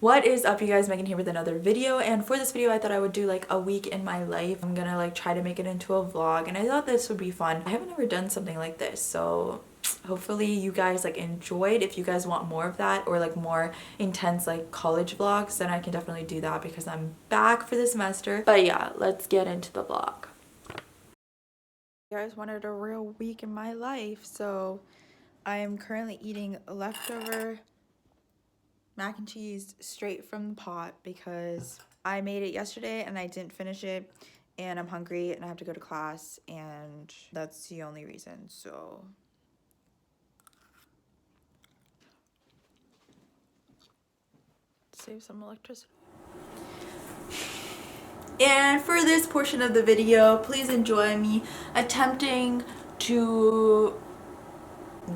What is up, you guys? Megan here with another video, and for this video I thought I would do like a week in my life. I'm gonna like try to make it into a vlog, and I thought this would be fun. I haven't ever done something like this, so hopefully you guys like enjoyed. If you guys want more of that or like more intense like college vlogs, then I can definitely do that because I'm back for the semester. But yeah, let's get into the vlog. You guys wanted a real week in my life, so I am currently eating leftover mac and cheese straight from the pot because I made it yesterday and I didn't finish it, and I'm hungry and I have to go to class, and that's the only reason. So save some electricity. And for this portion of the video, please enjoy me attempting to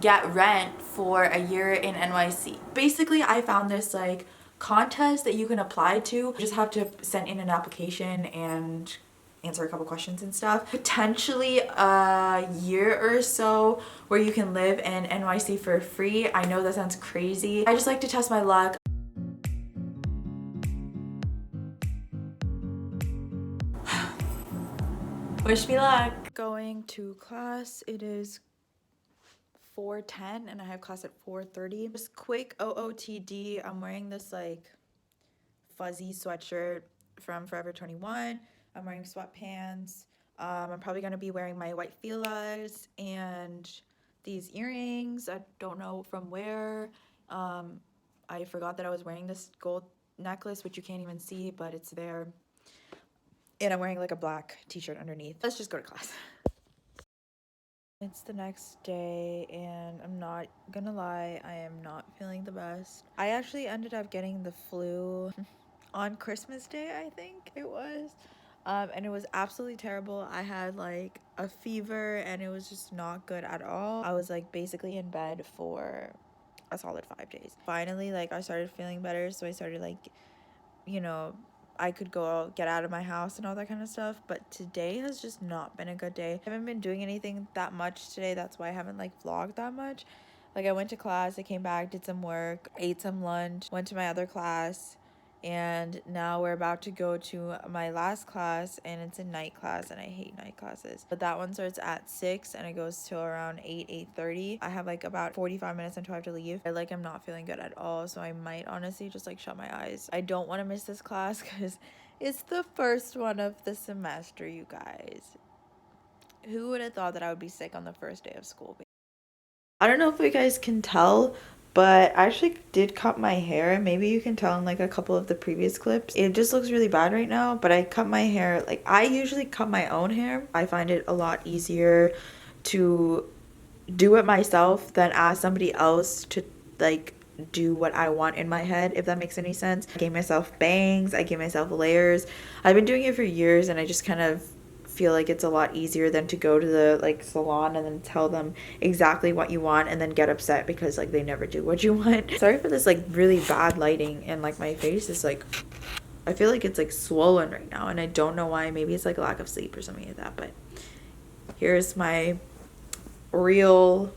get rent for a year in NYC. Basically, I found this like contest that you can apply to. You just have to send in an application and answer a couple questions and stuff. Potentially a year or so where you can live in NYC for free. I know that sounds crazy. I just like to test my luck. Wish me luck. Going to class. It is 4:10 and I have class at 4:30. Just quick OOTD. I'm wearing this like fuzzy sweatshirt from Forever 21. I'm wearing sweatpants. I'm probably gonna be wearing my white filas and these earrings. I don't know from where. I forgot that I was wearing this gold necklace, which you can't even see, but it's there. And I'm wearing like a black t-shirt underneath. Let's just go to class. It's the next day and I'm not gonna lie, I am not feeling the best. I actually ended up getting the flu on Christmas Day, I think it was. And it was absolutely terrible. I had like a fever and it was just not good at all. I was like basically in bed for a solid 5 days. Finally, like I started feeling better, so I started like, you know, I could go get out of my house and all that kind of stuff. But today has just not been a good day. I haven't been doing anything that much today. That's why I haven't like vlogged that much. Like I went to class, I came back, did some work, ate some lunch, went to my other class, and now we're about to go to my last class, and it's a night class and I hate night classes. But that one starts at 6 and it goes till around 8:30. I have like about 45 minutes until I have to leave. I'm not feeling good at all, so I might honestly just like shut my eyes. I don't want to miss this class because it's the first one of the semester, you guys. Who would have thought that I would be sick on the first day of school? I don't know if you guys can tell, but I actually did cut my hair. Maybe you can tell in like a couple of the previous clips. It just looks really bad right now, but I cut my hair. Like I usually cut my own hair. I find it a lot easier to do it myself than ask somebody else to like do what I want in my head, if that makes any sense. I gave myself bangs, I gave myself layers. I've been doing it for years and I just kind of feel like it's a lot easier than to go to the like salon and then tell them exactly what you want and then get upset because like they never do what you want. Sorry for this like really bad lighting, and like my face is like, I feel like it's like swollen right now and I don't know why. Maybe it's like lack of sleep or something like that. But here's my real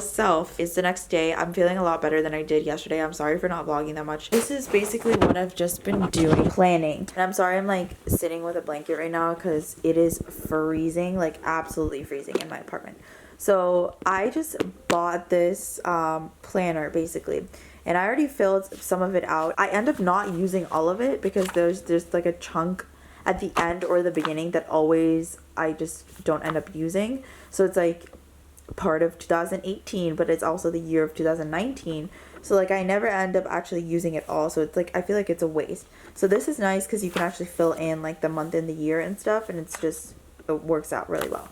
self. It's the next day. I'm feeling a lot better than I did yesterday. I'm sorry for not vlogging that much. This is basically what I've just been doing, planning. And I'm sorry I'm like sitting with a blanket right now because it is freezing, like absolutely freezing in my apartment. So I just bought this planner basically, and I already filled some of it out. I end up not using all of it because there's like a chunk at the end or the beginning that always I just don't end up using. So it's like part of 2018, but it's also the year of 2019, so like I never end up actually using it all, so it's like I feel like it's a waste. So this is nice because you can actually fill in like the month and the year and stuff, and it works out really well.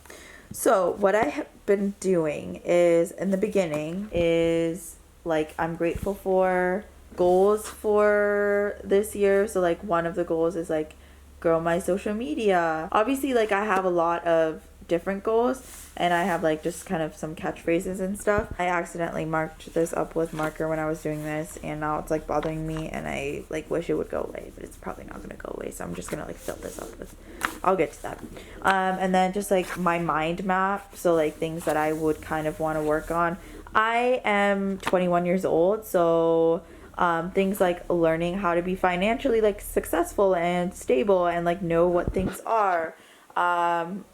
So what I have been doing is, in the beginning, is like I'm grateful for goals for this year. So like one of the goals is like grow my social media. Obviously like I have a lot of different goals and I have like just kind of some catchphrases and stuff. I accidentally marked this up with marker when I was doing this, and now it's like bothering me and I like wish it would go away, but it's probably not gonna go away, so I'm just gonna like fill this up with, I'll get to that. And then just like my mind map, so like things that I would kind of want to work on. I am 21 years old, so Things like learning how to be financially like successful and stable and like know what things are.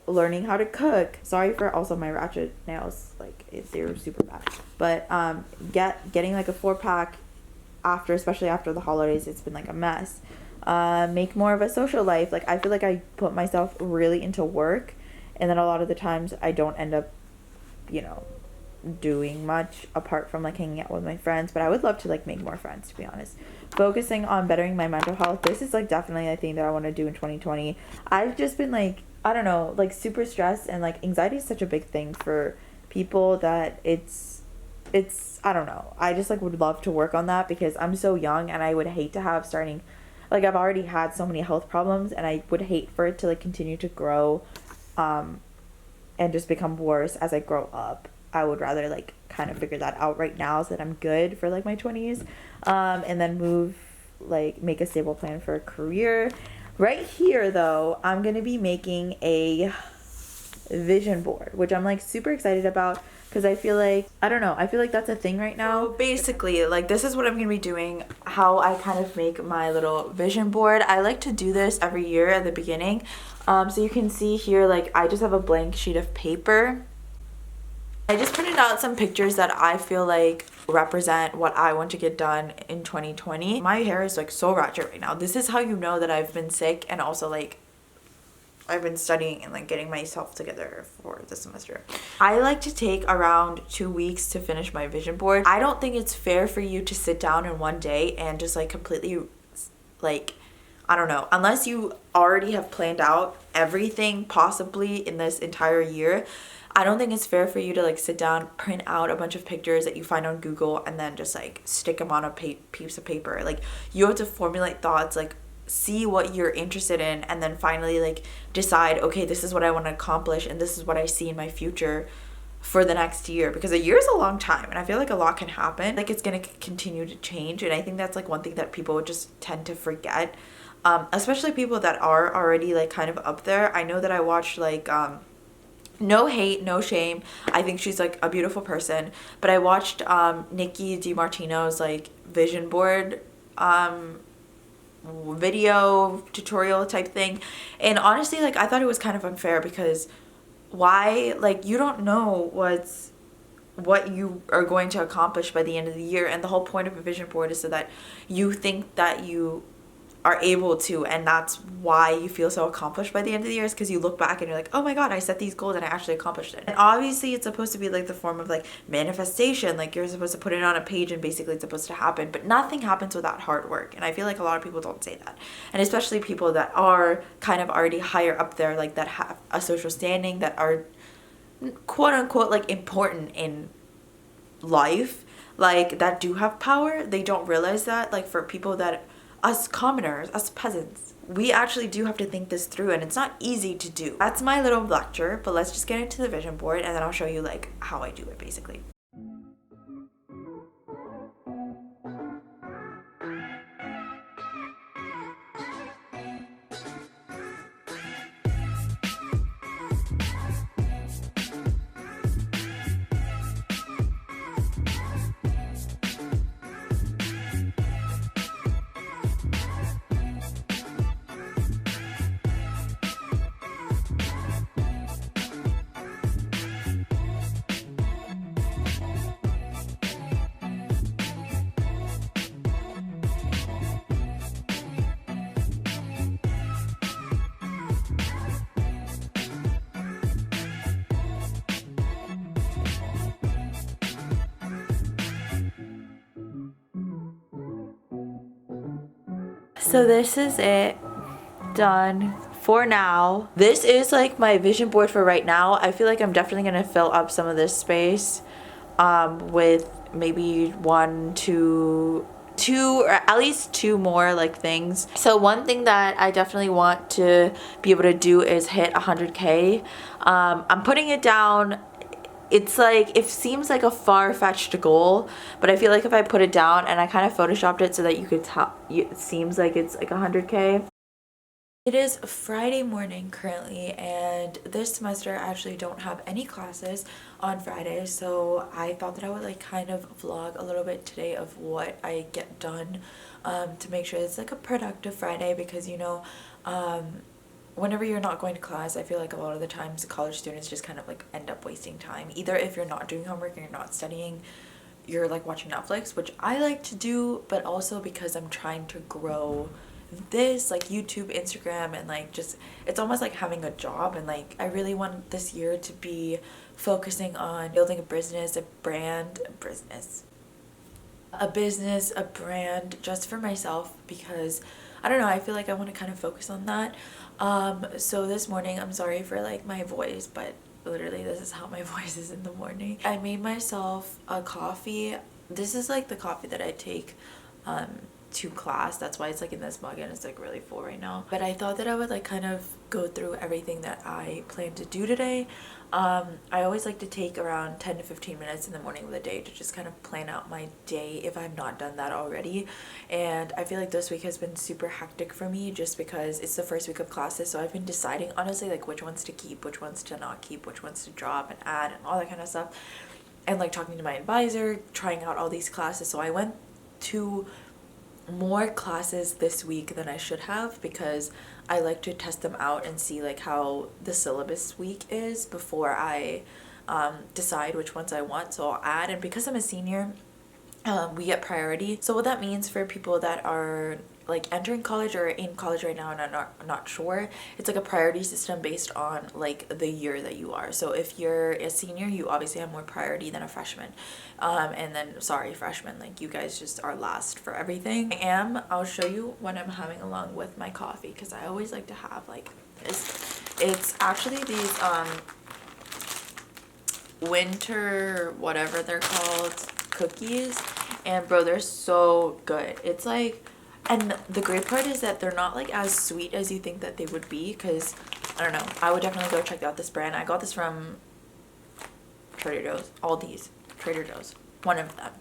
Learning how to cook. Sorry for also my ratchet nails, like they were super bad. But getting like a 4-pack after, especially after the holidays, it's been like a mess. Make more of a social life. Like I feel like I put myself really into work, and then a lot of the times I don't end up, you know, doing much apart from like hanging out with my friends. But I would love to like make more friends, to be honest. Focusing on bettering my mental health. This is like definitely a thing that I want to do in 2020. I've just been like, I don't know, like super stressed, and like anxiety is such a big thing for people that it's I don't know. I just like would love to work on that because I'm so young, and I would hate to have starting, like I've already had so many health problems, and I would hate for it to like continue to grow and just become worse as I grow up. I would rather like kind of figure that out right now so that I'm good for like my 20s, and then make a stable plan for a career. Right here though, I'm gonna be making a vision board, which I'm like super excited about because I feel like, I don't know, I feel like that's a thing right now. So basically, like this is what I'm gonna be doing, how I kind of make my little vision board. I like to do this every year at the beginning. So you can see here, like I just have a blank sheet of paper. I just printed out some pictures that I feel like represent what I want to get done in 2020. My hair is like so ratchet right now. This is how you know that I've been sick, and also like I've been studying and like getting myself together for the semester. I like to take around 2 weeks to finish my vision board. I don't think it's fair for you to sit down in one day and just like completely like, I don't know, unless you already have planned out everything possibly in this entire year. I don't think it's fair for you to like sit down, print out a bunch of pictures that you find on Google, and then just like stick them on a piece of paper. Like you have to formulate thoughts, like see what you're interested in, and then finally like decide, okay, this is what I want to accomplish, and this is what I see in my future for the next year, because a year is a long time, and I feel like a lot can happen. Like it's gonna continue to change, and I think that's like one thing that people just tend to forget, especially people that are already like kind of up there. I know that I watched like no hate, no shame, I think she's like a beautiful person, but I watched Nikki DiMartino's like vision board video tutorial type thing, and honestly like I thought it was kind of unfair, because why, like you don't know what you are going to accomplish by the end of the year, and the whole point of a vision board is so that you think that you are able to, and that's why you feel so accomplished by the end of the year, is because you look back and you're like, oh my god, I set these goals and I actually accomplished it. And obviously it's supposed to be like the form of like manifestation, like you're supposed to put it on a page and basically it's supposed to happen, but nothing happens without hard work, and I feel like a lot of people don't say that, and especially people that are kind of already higher up there, like that have a social standing, that are quote unquote like important in life, like that do have power. They don't realize that, like for people that us commoners, us peasants, we actually do have to think this through, and it's not easy to do. That's my little lecture, but let's just get into the vision board, and then I'll show you like how I do it basically. So this is it, done for now. This is like my vision board for right now. I feel like I'm definitely gonna fill up some of this space with maybe two or at least two more like things. So one thing that I definitely want to be able to do is hit 100K. I'm putting it down. It's like, it seems like a far-fetched goal, but I feel like if I put it down, and I kind of photoshopped it so that you could tell, it seems like it's like 100K. It is Friday morning currently, and this semester I actually don't have any classes on Friday, so I thought that I would like kind of vlog a little bit today of what I get done, to make sure it's like a productive Friday, because whenever you're not going to class, I feel like a lot of the times college students just kind of like end up wasting time. Either if you're not doing homework and you're not studying, you're like watching Netflix, which I like to do, but also because I'm trying to grow this like YouTube, Instagram, and like just it's almost like having a job, and like I really want this year to be focusing on building a business, a brand just for myself, because I don't know, I feel like I want to kind of focus on that. So this morning, I'm sorry for like my voice, but literally this is how my voice is in the morning. I made myself a coffee. This is like the coffee that I take to class. That's why it's like in this mug and it's like really full right now. But I thought that I would like kind of go through everything that I plan to do today. I always like to take around 10 to 15 minutes in the morning of the day to just kind of plan out my day if I've not done that already. And I feel like this week has been super hectic for me just because it's the first week of classes, so I've been deciding honestly like which ones to keep, which ones to not keep, which ones to drop and add and all that kind of stuff. And like talking to my advisor, trying out all these classes. So I went to more classes this week than I should have, because I like to test them out and see like how the syllabus week is before I decide which ones I want. So I'll add, and because I'm a senior, we get priority. So what that means for people that are like entering college or in college right now and are not sure, it's like a priority system based on like the year that you are. So if you're a senior, you obviously have more priority than a freshman. And then sorry, freshmen, like you guys just are last for everything. I'll show you what I'm having along with my coffee, because I always like to have like this. It's actually these winter whatever they're called cookies, and bro, they're so good. It's like, and the great part is that they're not like as sweet as you think that they would be, because I don't know, I would definitely go check out this brand. I got this from Trader Joe's, all these Trader Joe's, one of them.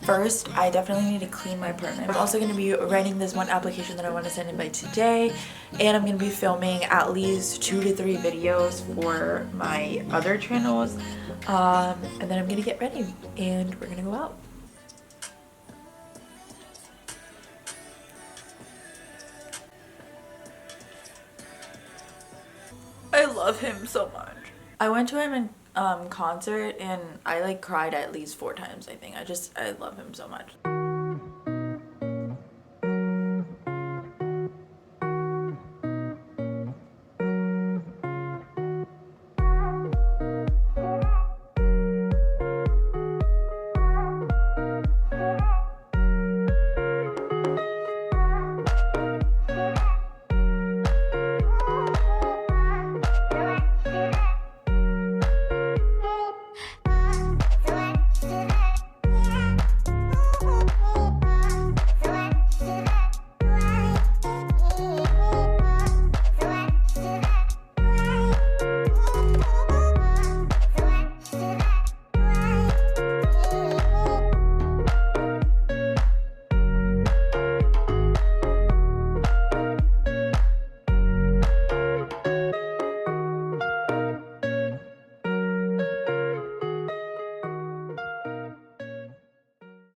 First, I definitely need to clean my apartment. I'm also going to be writing this one application that I want to send in by today, and I'm going to be filming at least 2 to 3 videos for my other channels, and then I'm going to get ready and we're going to go out. I love him so much. I went to him in concert and I like cried at least 4 times, I think. I love him so much.